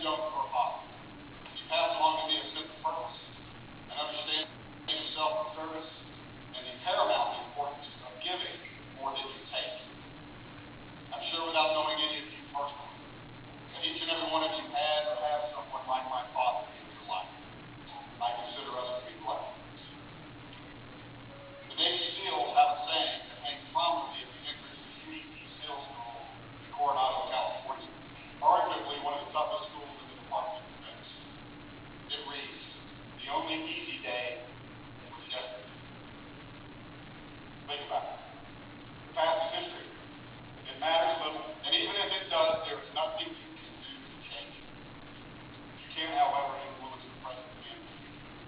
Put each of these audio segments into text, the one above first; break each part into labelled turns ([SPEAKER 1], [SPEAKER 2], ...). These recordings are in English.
[SPEAKER 1] too young for a father. He passed along to me a sense of purpose, an understanding of self-service, and the paramount importance of giving more than you take. I'm sure without knowing any of you personally, that each and every one of you had or have someone like my father in your life. I consider us to be blessed. The Navy SEALs have a saying that hangs prominently at the entrance to UEP SEAL School in Coronado, California, arguably one of the toughest schools in the Department of Defense. It reads, "The only easy day was yesterday." Think about it. The past is history. It matters little, and even if it does, there is nothing you can do to change it. You can, however, influence the present and the future.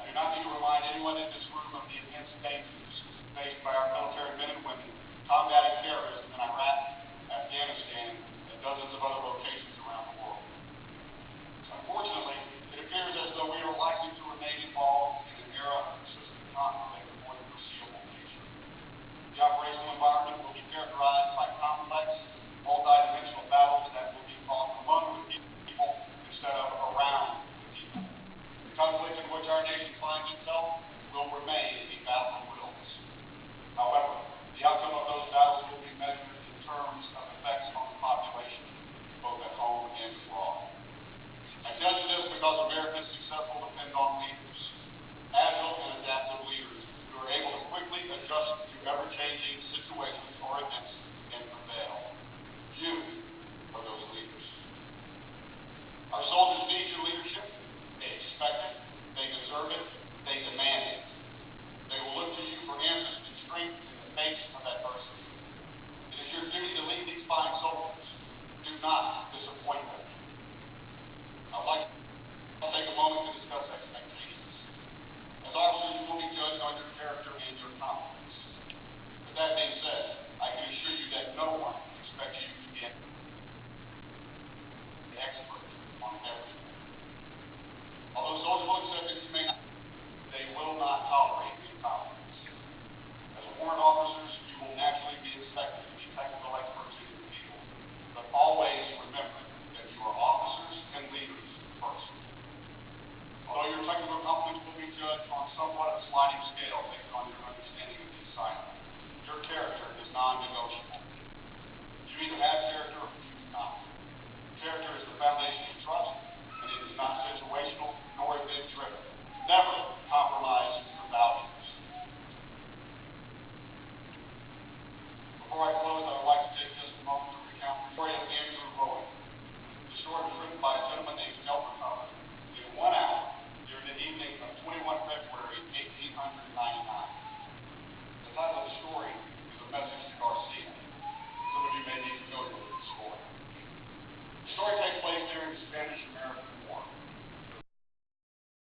[SPEAKER 1] I do not need to remind anyone in this room of the immense dangers faced by our military men and women combating terrorism in Iraq, Afghanistan, and dozens of other locations around the world. Unfortunately, it appears as though we are likely to remain involved in an era of persistent conflict for the foreseeable future. The operational environment will be characterized by complex, multi-dimensional battles that will be fought among the people instead of around the people. The conflict in which our nation finds itself will remain a battle of wills. However, the outcome of those battles will be measured in terms of effects on the population, both at home and abroad. I tell you this because America's success will depend on leaders, agile and adaptive leaders who are able to quickly adjust to ever-changing situations or events and prevail. You are those leaders. Our soldiers need your leadership. They expect it. They deserve it. They demand it. They will look to you for answers and strength in the face of adversity. It is your duty to lead these fine soldiers. Do not disappoint them. I'd like to take a moment to discuss expectations. As officers, you will be judged on your character and your competence. With that being said, I can assure you that no one expects you to be an expert on everything. Although soldiers will accept that you may not, they will not tolerate incompetence. As warrant officers, you will naturally be expected to be technical experts in your field, but always remember that you are officers and leaders first. Although your technical competence will be judged on somewhat of a sliding scale based on your understanding of the assignment, your character is non-negotiable. You either have character or you do not. Character is the foundation of trust, and it is not situational nor event-driven. Never compromise your values. Before I close,